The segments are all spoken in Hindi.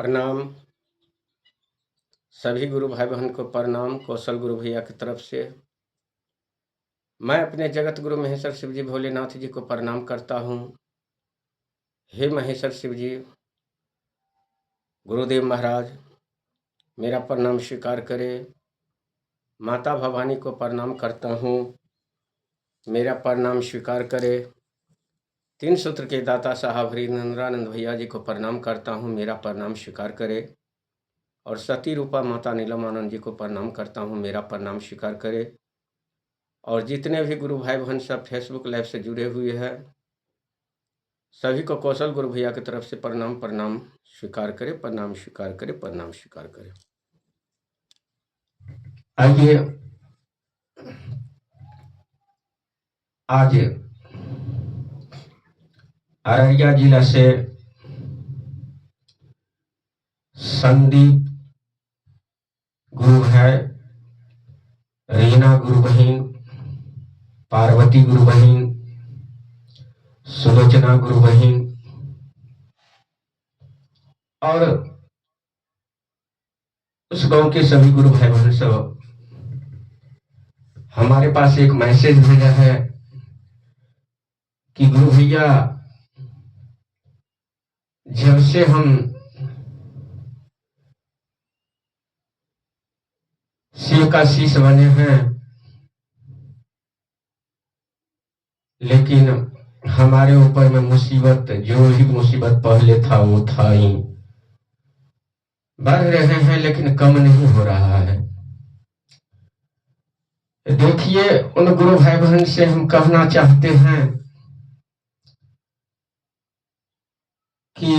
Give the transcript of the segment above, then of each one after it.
प्रणाम। सभी गुरु भाई बहन को प्रणाम। कौशल गुरु भैया की तरफ से मैं अपने जगत गुरु महेश्वर शिव जी भोलेनाथ जी को प्रणाम करता हूँ। हे महेश्वर शिव जी, गुरुदेव महाराज मेरा प्रणाम स्वीकार करें। माता भवानी को प्रणाम करता हूँ, मेरा प्रणाम स्वीकार करें। तीन सूत्र के दाता साहब हरिनंदरानंद भैया जी को प्रणाम करता हूँ, मेरा प्रणाम स्वीकार करें। और सती रूपा माता नीलमानंद जी को प्रणाम करता हूँ, मेरा प्रणाम स्वीकार करें। और जितने भी गुरु भाई बहन सब फेसबुक लाइव से जुड़े हुए हैं सभी को कौशल गुरु भैया की तरफ से प्रणाम स्वीकार करें, प्रणाम स्वीकार करें, प्रणाम स्वीकार करें। आइए आज अररिया जिला से संदीप गुरु है, रीना गुरु बहन, पार्वती गुरु बहन, सुलोचना गुरु बहन और उस गांव के सभी गुरु भाई बहन सब हमारे पास एक मैसेज भेजा है कि गुरु भैया जब से हम शिव का शीश बने हैं लेकिन हमारे ऊपर में मुसीबत, जो भी मुसीबत पहले था वो था ही, बढ़ रहे हैं लेकिन कम नहीं हो रहा है। देखिए, उन गुरु भाई बहन से हम कहना चाहते हैं कि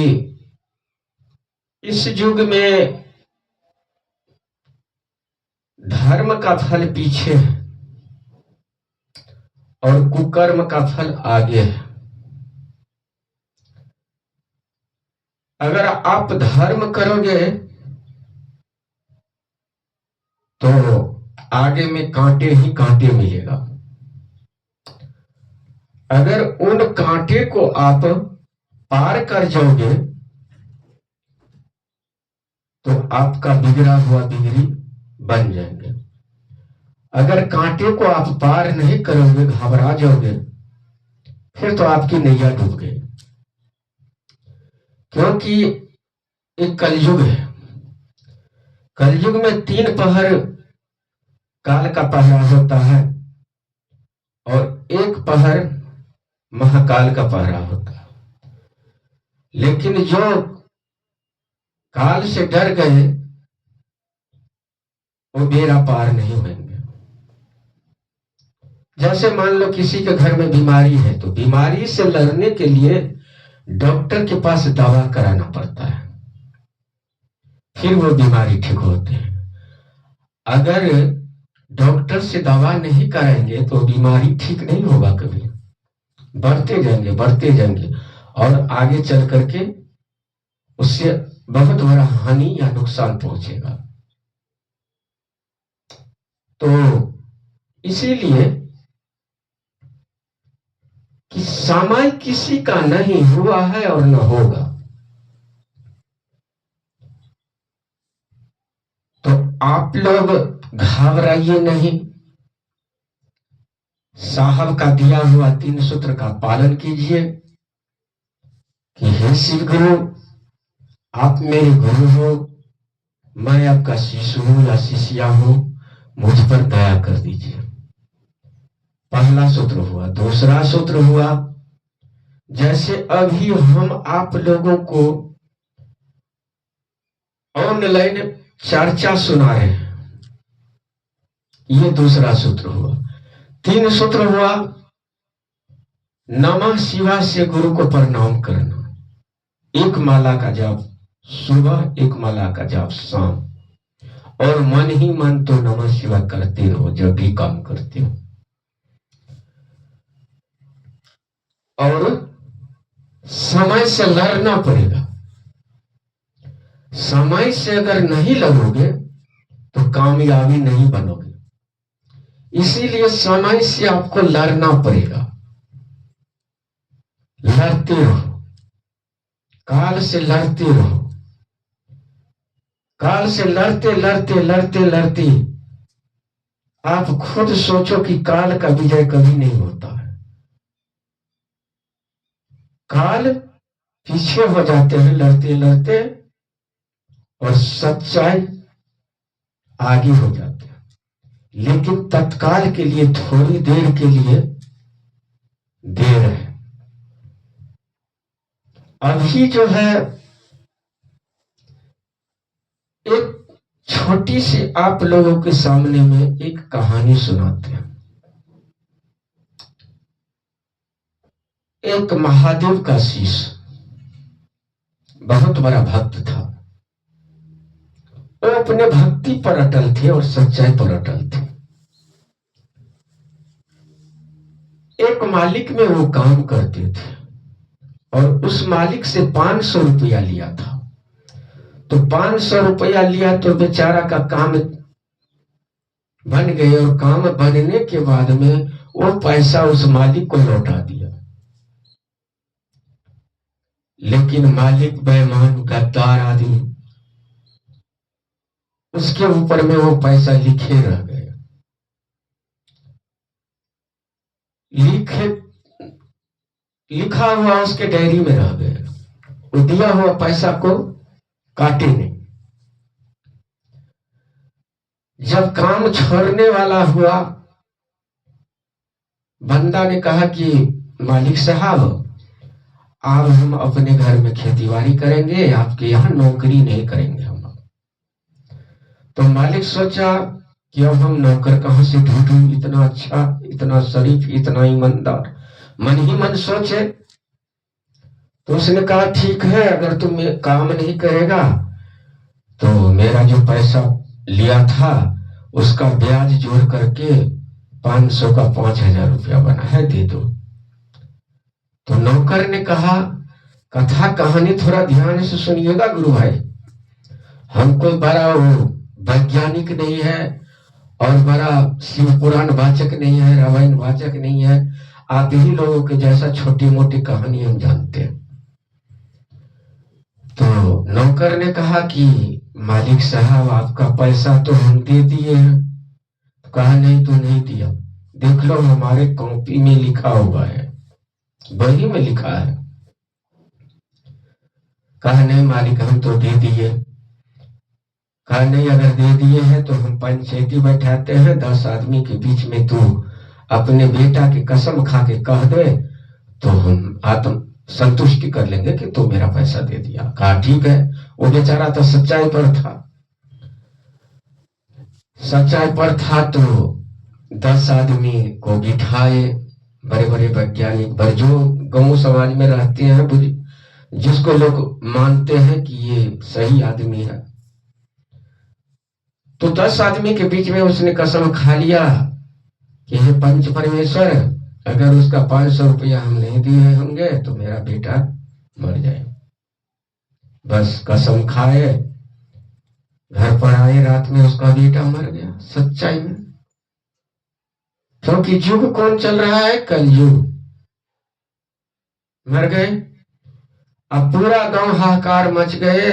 इस युग में धर्म का फल पीछे है और कुकर्म का फल आगे है। अगर आप धर्म करोगे तो आगे में कांटे ही कांटे मिलेगा। अगर उन कांटे को आप पार कर जाओगे तो आपका बिगड़ा हुआ बिगड़ी बन जाएंगे। अगर कांटे को आप पार नहीं करोगे, घबरा जाओगे, फिर तो आपकी नैया डूब गई। क्योंकि एक कलयुग है। कलयुग में 3 पहर काल का पहरा होता है और 1 पहर महाकाल का पहरा होता है। लेकिन जो काल से डर गए वो बेड़ा पार नहीं होंगे। जैसे मान लो किसी के घर में बीमारी है तो बीमारी से लड़ने के लिए डॉक्टर के पास दवा कराना पड़ता है, फिर वो बीमारी ठीक होते हैं। अगर डॉक्टर से दवा नहीं कराएंगे तो बीमारी ठीक नहीं होगा, कभी बढ़ते जाएंगे और आगे चल करके उससे बहुत बड़ा हानि या नुकसान पहुंचेगा। तो इसीलिए कि समय किसी का नहीं हुआ है और न होगा, तो आप लोग घबराइए नहीं। साहब का दिया हुआ 3 सूत्र का पालन कीजिए कि हे शिव गुरु, आप मेरे गुरु हो, मैं आपका शिष्य हूं या शिष्या हूं, मुझ पर दया कर दीजिए। पहला सूत्र हुआ। दूसरा सूत्र हुआ, जैसे अभी हम आप लोगों को ऑनलाइन चर्चा सुना रहे हैं, ये दूसरा सूत्र हुआ। 3 सूत्र हुआ, नमः शिवाय से गुरु को प्रणाम करना। 1 माला का जाप सुबह, 1 माला का जाप शाम, और मन ही मन तो नमः शिवाय करते रहो जब भी काम करते हो। और समय से लड़ना पड़ेगा। समय से अगर नहीं लड़ोगे तो कामयाबी नहीं बनोगे। इसीलिए समय से आपको लड़ना पड़ेगा। लड़ते रहो, काल से लड़ते रहो। काल से लड़ते लड़ते लड़ते लड़ते आप खुद सोचो कि काल का विजय कभी नहीं होता है। काल पीछे हो जाते हैं लड़ते लड़ते, और सच्चाई आगे हो जाते हैं। लेकिन तत्काल के लिए, थोड़ी देर के लिए देर है। अभी जो है एक छोटी सी आप लोगों के सामने में एक कहानी सुनाते हैं। एक महादेव का शिष्य, बहुत बड़ा भक्त था। वो अपने भक्ति पर अटल थे और सच्चाई पर अटल थे। एक मालिक में वो काम करते थे और उस मालिक से 500 रुपया लिया था। तो 500 रुपया लिया तो बेचारा का काम बन गए, और काम बनने के बाद में वो पैसा उस मालिक को लौटा दिया। लेकिन मालिक बेईमान गद्दार आदमी, उसके ऊपर में वो पैसा लिखे रह गए। लिखा हुआ उसके डायरी में रह गए। वो दिया हुआ पैसा को काटे नहीं। जब काम छोड़ने वाला हुआ, बंदा ने कहा कि मालिक साहब, अब हम अपने घर में खेतीबाड़ी करेंगे, आपके यहाँ नौकरी नहीं करेंगे हम। तो मालिक सोचा कि अब हम नौकर कहां से ढूंढूं, इतना अच्छा, इतना शरीफ, इतना ईमानदार। मन ही मन सोचे। तो उसने कहा ठीक है, अगर तुम काम नहीं करेगा तो मेरा जो पैसा लिया था उसका ब्याज जोड़ करके 500 का 5000 रुपया बना है, दे दो। तो नौकर ने कहा, कथा कहानी थोड़ा ध्यान से सुनिएगा गुरु भाई, हम कोई बड़ा वैज्ञानिक नहीं है और बड़ा शिव पुराण वाचक नहीं है, रामायण वाचक नहीं है। आप ही लोगों के जैसा छोटी मोटी कहानी हम जानते हैं। तो नौकर ने कहा कि मालिक साहब, आपका पैसा तो हम दे दिए हैं। तो कहा नहीं, तो नहीं दिया, देख लो हमारे कॉपी में लिखा हुआ है, बही में लिखा है। कहा नहीं मालिक, हम तो दे दिए। कहा नहीं, अगर दे दिए हैं तो हम पंचायती बैठाते हैं, 10 आदमी के बीच में तू अपने बेटा की कसम खा के कह दे, तो हम आत्म संतुष्टि कर लेंगे कि तू मेरा पैसा दे दिया। कहा ठीक है। वो बेचारा तो सच्चाई पर था। सच्चाई पर था तो 10 आदमी को बिठाए, बड़े बड़े वैज्ञानिक, जो गांव समाज में रहते हैं, जिसको लोग मानते हैं कि ये सही आदमी है। तो 10 आदमी के बीच में उसने कसम खा लिया कि हे पंच परमेश्वर, अगर उसका 500 रुपया हम नहीं दिए होंगे तो मेरा बेटा मर जाए। बस कसम खाए, घर पर आए, रात में उसका बेटा मर गया सच्चाई में। क्योंकि युग कौन चल रहा है? कलयुग। मर गए। अब पूरा गांव हाहाकार मच गए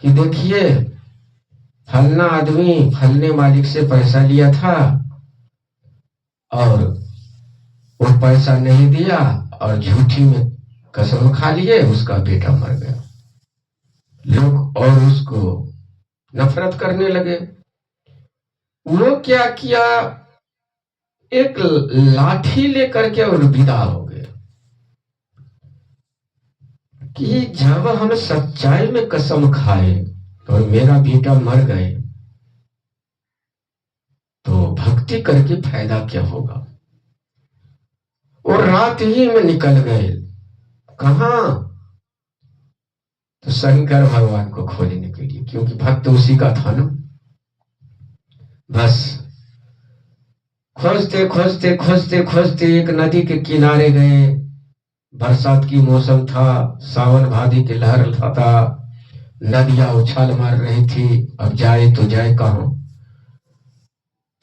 कि देखिए, फलना आदमी फलने मालिक से पैसा लिया था और वो पैसा नहीं दिया और झूठी में कसम खा लिए, उसका बेटा मर गया। लोग और उसको नफरत करने लगे। वो क्या किया, एक लाठी लेकर के और विदा हो गए। कि जब हम सच्चाई में कसम खाए और मेरा बेटा मर गए, तो भक्ति करके फायदा क्या होगा। और रात ही में निकल गए। कहां? तो शंकर भगवान को खोजने के लिए, क्योंकि भक्त उसी का था ना। बस खोजते खोजते खोजते खोजते एक नदी के किनारे गए। बरसात की मौसम था, सावन भादी की लहर था, नदियां उछाल मार रही थी। अब जाए तो जाए कहां?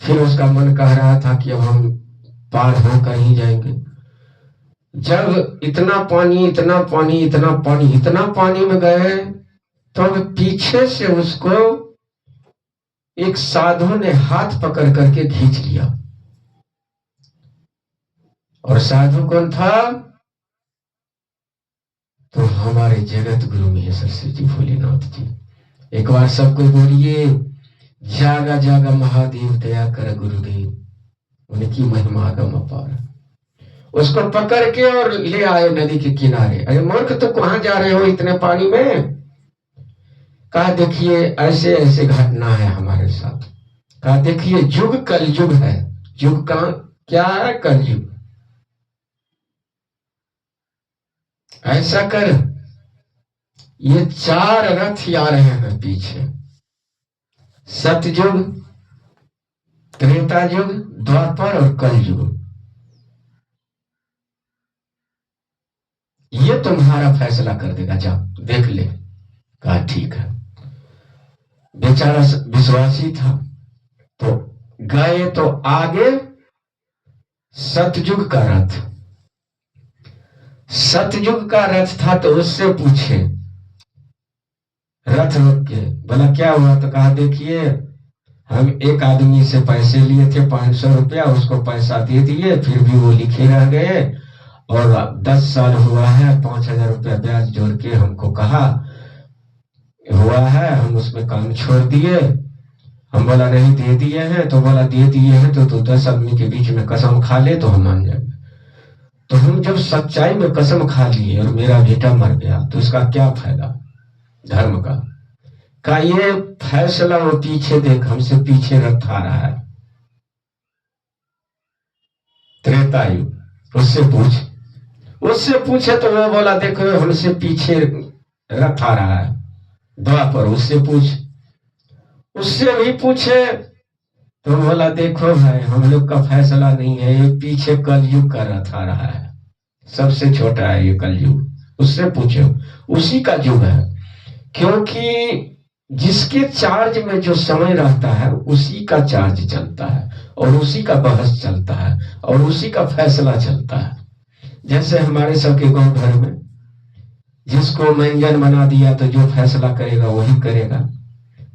फिर उसका मन कह रहा था कि अब हम पार होकर ही जाएंगे। जब इतना पानी, इतना पानी, इतना पानी, इतना पानी में गए तो पीछे से उसको एक साधु ने हाथ पकड़ करके खींच लिया। और साधु कौन था? तो हमारे जगत गुरु महेश्वर जी भोलेनाथ जी। एक बार सबको बोलिए, जागा जागा महादेव दया कर गुरुदेव, उनकी महिमा अगम अपार। उसको पकड़ के और ले आए नदी के किनारे। अरे मूर्ख, तो कहां जा रहे हो इतने पानी में? कहा देखिए ऐसे ऐसे घटना है हमारे साथ। कहा देखिए युग कलयुग है। युग का क्या है? कलयुग। ऐसा कर, ये 4 रथ आ रहे हैं पीछे, सतयुग, त्रेता युग, द्वापर और कलयुग। ये तुम्हारा फैसला कर देगा, जाओ देख ले। कहा ठीक है। बेचारा विश्वासी था, तो गए तो आगे सतयुग का रथ, सतयुग का रथ था। तो उससे पूछे, रथ रोक के बोला क्या हुआ? तो कहा देखिए हम एक आदमी से पैसे लिए थे 500 रुपया, उसको पैसा दे दिए, फिर भी वो लिखे रह गए, और 10 साल हुआ है, 5000 रुपया ब्याज जोड़ के हमको कहा हुआ है, हम उसमें काम छोड़ दिए। हम बोला नहीं दे दिए हैं, तो बोला दे दिए हैं तो 10 आदमी के बीच में कसम खा ले तो हम मान जाएंगे। तो हम जब सच्चाई में कसम खा लिए और मेरा बेटा मर गया, तो इसका क्या फायदा धर्म का ये फैसला वो पीछे देख, हमसे पीछे रथ आ रहा है। त्रेता युग, उससे पूछे तो वो बोला देखो हमसे पीछे रथ आ रहा है। द्वापर, उससे पूछ, उससे भी पूछे तो बोला देखो भाई हम लोग का फैसला नहीं है, ये पीछे कलयुग का रथ आ रहा है, सबसे छोटा है ये कलयुग। उससे पूछो, उसी का युग है। क्योंकि जिसके चार्ज में जो समय रहता है उसी का चार्ज चलता है, और उसी का बहस चलता है, और उसी का फैसला चलता है। जैसे हमारे सबके गांव भर में जिसको मैंजन बना दिया तो जो फैसला करेगा वही करेगा,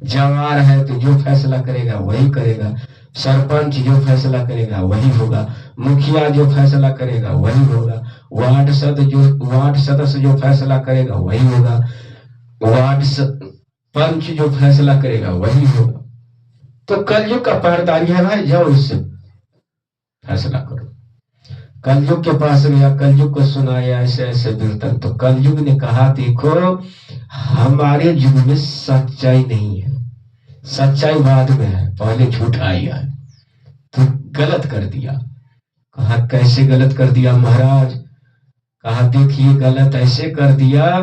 जवार है तो जो फैसला करेगा वही करेगा, सरपंच जो फैसला करेगा वही होगा, मुखिया जो फैसला करेगा वही होगा, वार्ड सदस्य जो फैसला करेगा वही होगा, पंच जो फैसला करेगा वही होगा। तो कलयुग का पहरेदारी है भाई, जाओ उससे फैसला करो। कलयुग के पास गया, कलयुग को सुनाया ऐसे ऐसे कीर्तन। तो कलयुग ने कहा देखो हमारे युग में सच्चाई नहीं है, सच्चाई बाद में है, पहले झूठ आया है, तो गलत कर दिया। कहा कैसे गलत कर दिया महाराज? कहा देखिए गलत ऐसे कर दिया,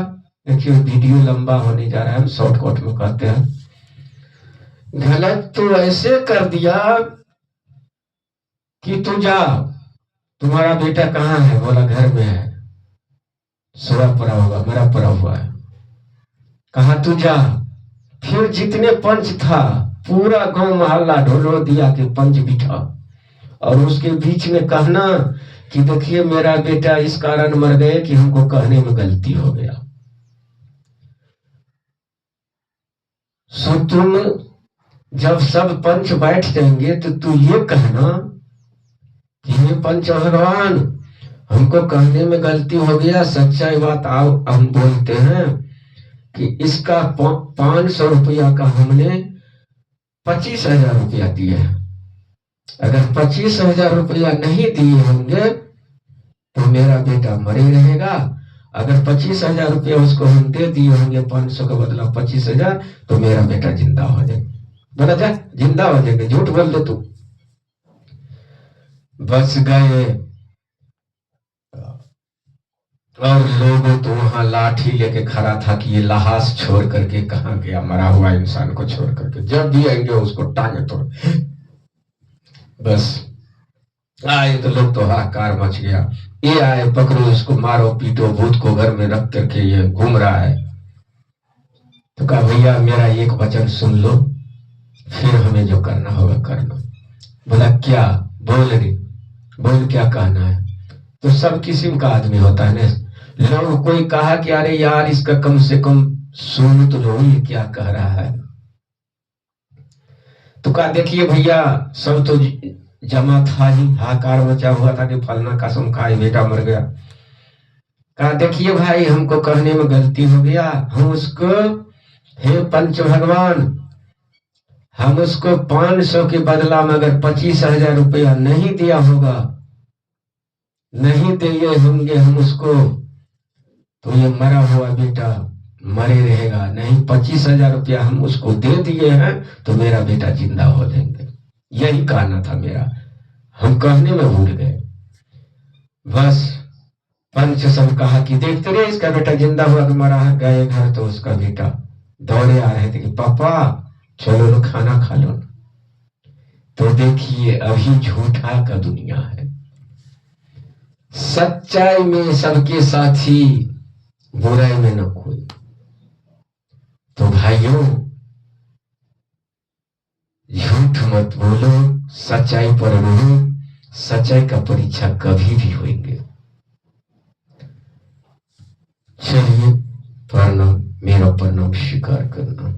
देखिए वीडियो लंबा होने जा रहा है, हम शॉर्टकट में कहते हैं। गलत तो ऐसे कर दिया कि तू जा, तुम्हारा बेटा कहाँ है? बोला घर में है, सोया पड़ा होगा, मरा पड़ा हुआ है। कहा तू जा। फिर जितने पंच था पूरा गांव मोहल्ला ढोलो दिया कि पंच बिठा, और उसके बीच में कहना कि देखिए मेरा बेटा इस कारण मर गए कि हमको कहने में गलती हो गया। सो तुम जब सब पंच बैठ जाएंगे तो तू ये कहना कि हे पंच भगवान हमको कहने में गलती हो गया, सच्चाई बात आओ हम बोलते हैं कि इसका 500 रुपया का हमने 25,000 रुपया दिए। अगर 25,000 रुपया नहीं दिए होंगे तो मेरा बेटा मरे रहेगा, अगर 25,000 रुपया उसको हम दे दिए होंगे 500 का बदला 25,000 तो मेरा बेटा जिंदा हो जाएगा। बोला जा जिंदा हो जाएगा, झूठ बोल दे तू। बस गए, और लोगों तो वहां लाठी लेके खड़ा था कि ये लाश छोड़ करके कहां गया, मरा हुआ इंसान को छोड़ करके, जब भी आएंगे उसको टांगे तोड़। बस आए तो लोग तो हाहाकार मच गया, ये आए पकड़ो इसको मारो पीटो, भूत को घर में रख करके ये घूम रहा है। तो कहा भैया मेरा एक वचन सुन लो, फिर हमें जो करना होगा करना। बोला क्या? बोल रे, बोल क्या कहना है? तो सब किस्म का आदमी होता है ना। लोग कोई कहा कि अरे यार इसका कम से कम सुन तो लो ये क्या कह रहा है। तो कहा देखिए भैया सब तो जमा था ही, हाहाकार मचा हुआ था कि फलना कसम खाए बेटा मर गया। कहा देखिए भाई हमको कहने में गलती हो गया, हम उसको, हे पंच भगवान, हम उसको 500 के बदला में अगर 25,000 रुपया नहीं दिया होगा, नहीं दिए होंगे हम उसको, तो ये मरा हुआ बेटा मरे रहेगा। नहीं 25,000 रुपया हम उसको दे दिए हैं तो मेरा बेटा जिंदा हो जाएंगे। यही कहना था मेरा, हम कहने में भूल गए। बस पंच सब कहा कि देखते रहे इसका बेटा जिंदा हुआ कि मरा है। गए घर तो उसका बेटा दौड़े आ रहे थे कि पापा चलो लो खाना खा लो। तो देखिए अभी झूठा का दुनिया है, सच्चाई में सबके साथी, बुराई में न कोई। तो भाइयों झूठ मत बोलो, सच्चाई पर रहो, सच्चाई का परीक्षा कभी भी होंगे। चलिए प्रणाम, मेरा प्रणाम स्वीकार करना।